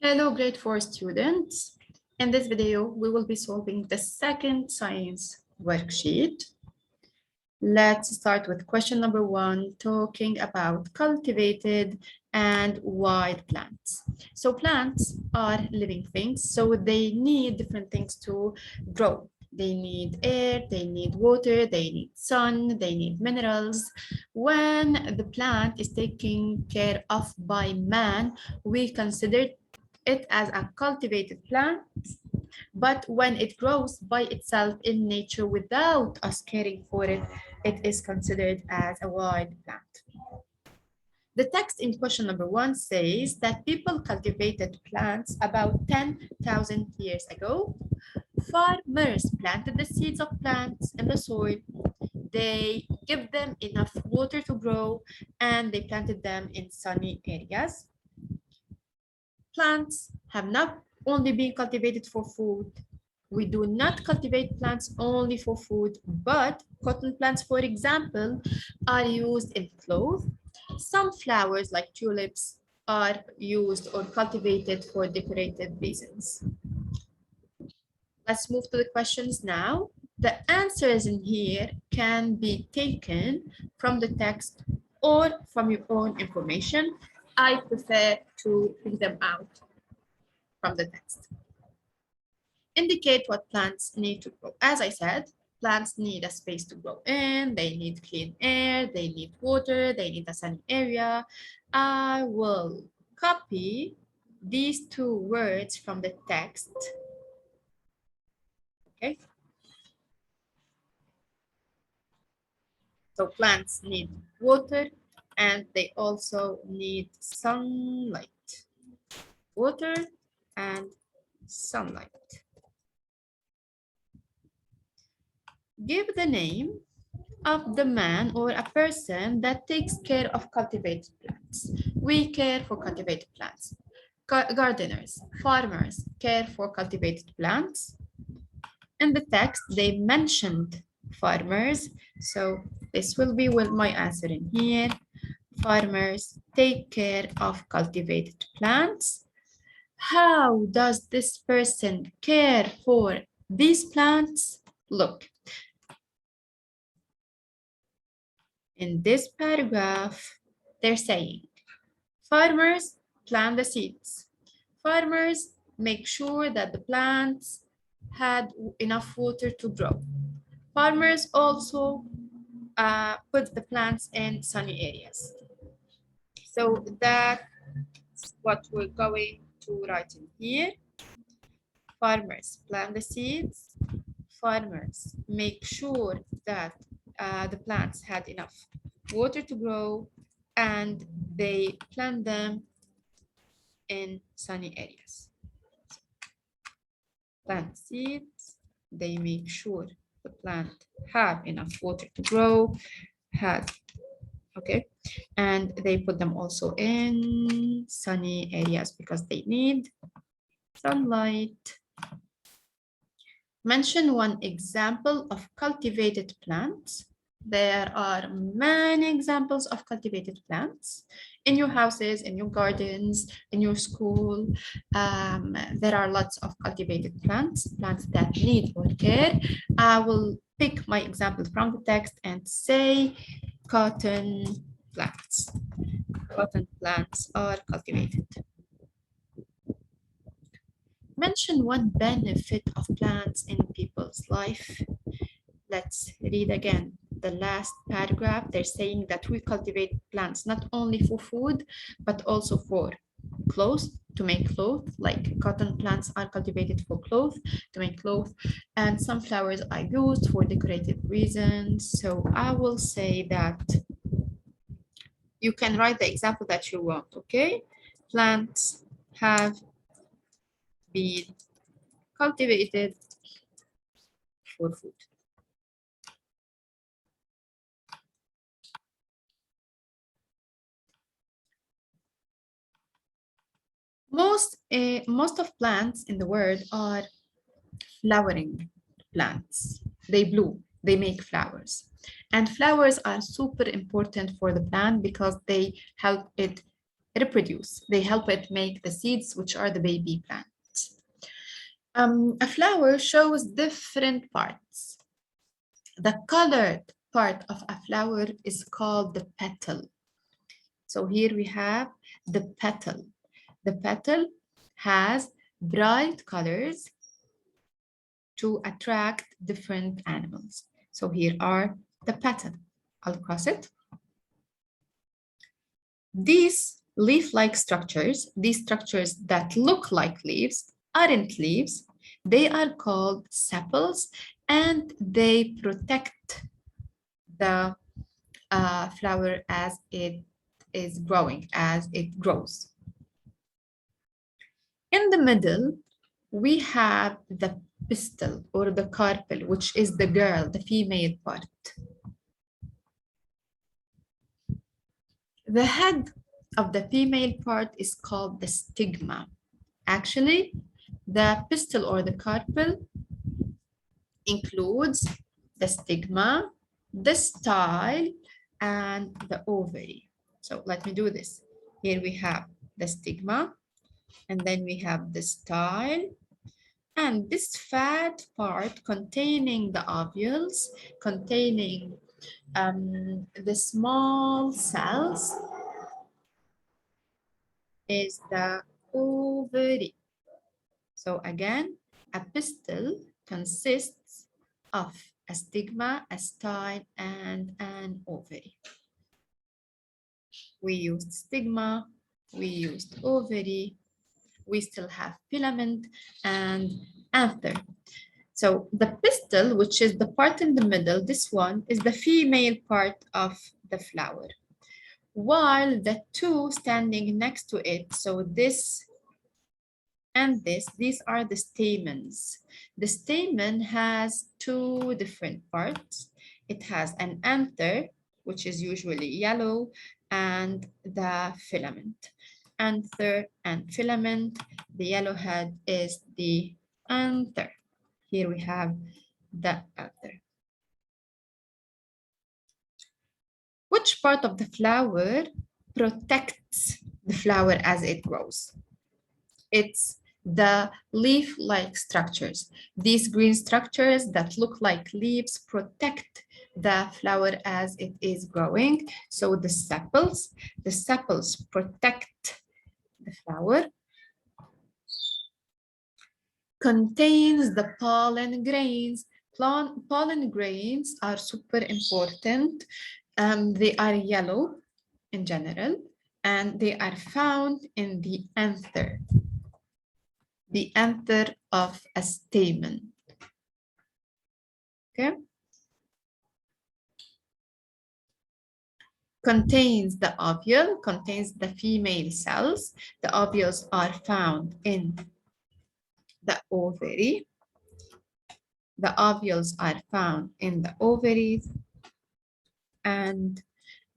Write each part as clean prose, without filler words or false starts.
Hello, grade 4 students. In this video, we will be solving the second science worksheet. Let's start with question number 1, talking about cultivated and wild plants. So plants are living things, so they need different things to grow. They need air, they need water, they need sun, they need minerals. When the plant is taken care of by man, we consider it as a cultivated plant, but when it grows by itself in nature without us caring for it, it is considered as a wild plant. The text in question number 1 says that people cultivated plants about 10,000 years ago. Farmers planted the seeds of plants in the soil. They give them enough water to grow, and they planted them in sunny areas. Plants have not only been cultivated for food. We do not cultivate plants only for food, but cotton plants, for example, are used in clothes. Some flowers like tulips are used or cultivated for decorative reasons. Let's move to the questions now. The answers in here can be taken from the text or from your own information. I prefer to pick them out from the text. Indicate what plants need to grow. As I said, plants need a space to grow in, they need clean air, they need water, they need a sunny area. I will copy these two words from the text. Okay. So plants need water and they also need sunlight. Water and sunlight. Give the name of the man or a person that takes care of cultivated plants. We care for cultivated plants. Gardeners, farmers care for cultivated plants. In the text, they mentioned farmers. So this will be my answer in here. Farmers take care of cultivated plants. How does this person care for these plants? Look. In this paragraph, they're saying, farmers plant the seeds. Farmers make sure that the plants had enough water to grow. Farmers also put the plants in sunny areas. So that's what we're going to write in here. Farmers plant the seeds. Farmers make sure that the plants had enough water to grow, and they plant them in sunny areas. Plant seeds, they make sure the plant have enough water to grow, okay, and they put them also in sunny areas because they need sunlight. Mention one example of cultivated plants. There are many examples of cultivated plants in your houses, in your gardens, in your school. There are lots of cultivated plants, plants that need more care. I will pick my example from the text and say cotton plants. Cotton plants are cultivated. Mention one benefit of plants in people's life. Let's read again the last paragraph. They're saying that we cultivate plants not only for food, but also for clothes, to make clothes, like cotton plants are cultivated for clothes, to make clothes, and sunflowers are used for decorative reasons. So I will say that you can write the example that you want, okay? Plants have been cultivated for food. Most of plants in the world are flowering plants. They bloom, they make flowers. And flowers are super important for the plant because they help it reproduce. They help it make the seeds, which are the baby plants. A flower shows different parts. The colored part of a flower is called the petal. So here we have the petal. The petal has bright colors to attract different animals. So here are the petal. I'll cross it. These leaf-like structures, these structures that look like leaves, aren't leaves. They are called sepals, and they protect the flower as it is growing, as it grows. In the middle, we have the pistil or the carpel, which is the girl, the female part. The head of the female part is called the stigma. Actually, the pistil or the carpel includes the stigma, the style, and the ovary. So let me do this. Here we have the stigma, and then we have the style, and this fat part containing the ovules, containing the small cells, is the ovary. So again, a pistil consists of a stigma, a style, and an ovary. We used stigma, we used ovary, we still have filament and anther. So the pistil, which is the part in the middle, this one is the female part of the flower, while the two standing next to it, so this and this, these are the stamens. The stamen has two different parts. It has an anther, which is usually yellow, and the filament. Anther and filament, the yellow head is the anther. Here we have the anther. Which part of the flower protects the flower as it grows? It's the leaf-like structures. These green structures that look like leaves protect the flower as it is growing. So the sepals protect the flower. Contains the pollen grains. Pollen grains are super important. They are yellow in general, and they are found in the anther. The anther of a stamen. Okay. Contains the ovule, contains the female cells. The ovules are found in the ovary. The ovules are found in the ovaries and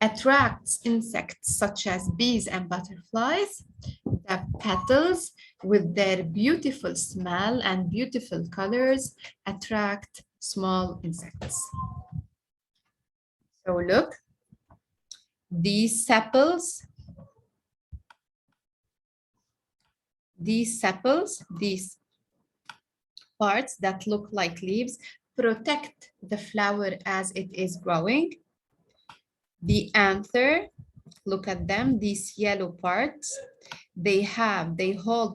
attracts insects such as bees and butterflies. The petals, with their beautiful smell and beautiful colors, attract small insects. So look, these sepals, these parts that look like leaves protect the flower as it is growing. The anther, look at them, these yellow parts, they hold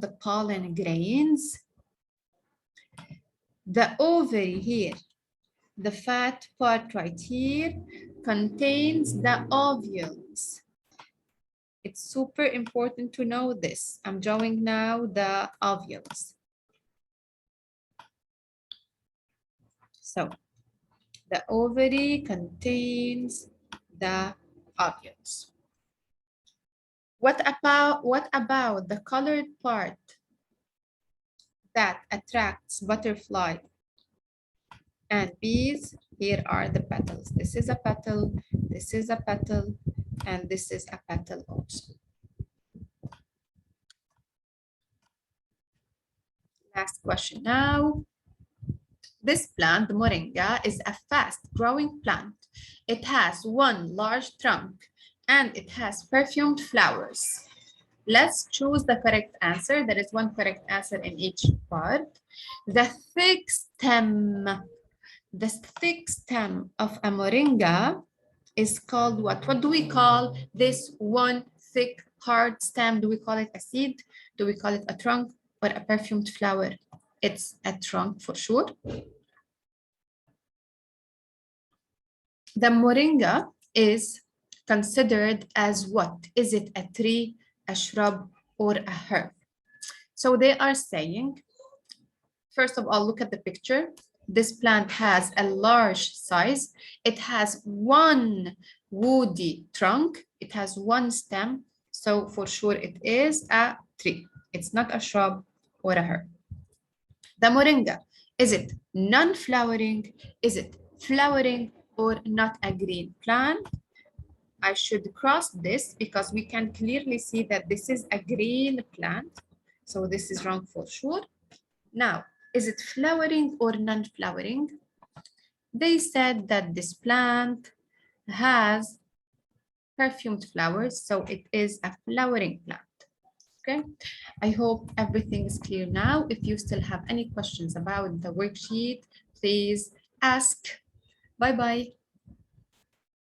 the pollen grains. The ovary here, the fat part right here, contains the ovules. It's super important to know this. I'm drawing now the ovules. So the ovary contains the ovules. What about the colored part that attracts butterfly and bees? Here are the petals. This is a petal, this is a petal, and this is a petal also. Last question now. This plant, the moringa, is a fast-growing plant. It has one large trunk and it has perfumed flowers. Let's choose the correct answer. There is one correct answer in each part. The thick stem of a moringa is called what? What do we call this one thick, hard stem? Do we call it a seed? Do we call it a trunk or a perfumed flower? It's a trunk for sure. The moringa is considered as what? Is it a tree, a shrub, or a herb? So they are saying, first of all, look at the picture. This plant has a large size. It has one woody trunk. It has one stem. So for sure it is a tree. It's not a shrub or a herb. The moringa, is it non-flowering? Is it flowering or not a green plant? I should cross this because we can clearly see that this is a green plant. So this is wrong for sure. Now, is it flowering or non-flowering? They said that this plant has perfumed flowers, so it is a flowering plant. Okay, I hope everything is clear now. If you still have any questions about the worksheet, please ask. Bye-bye.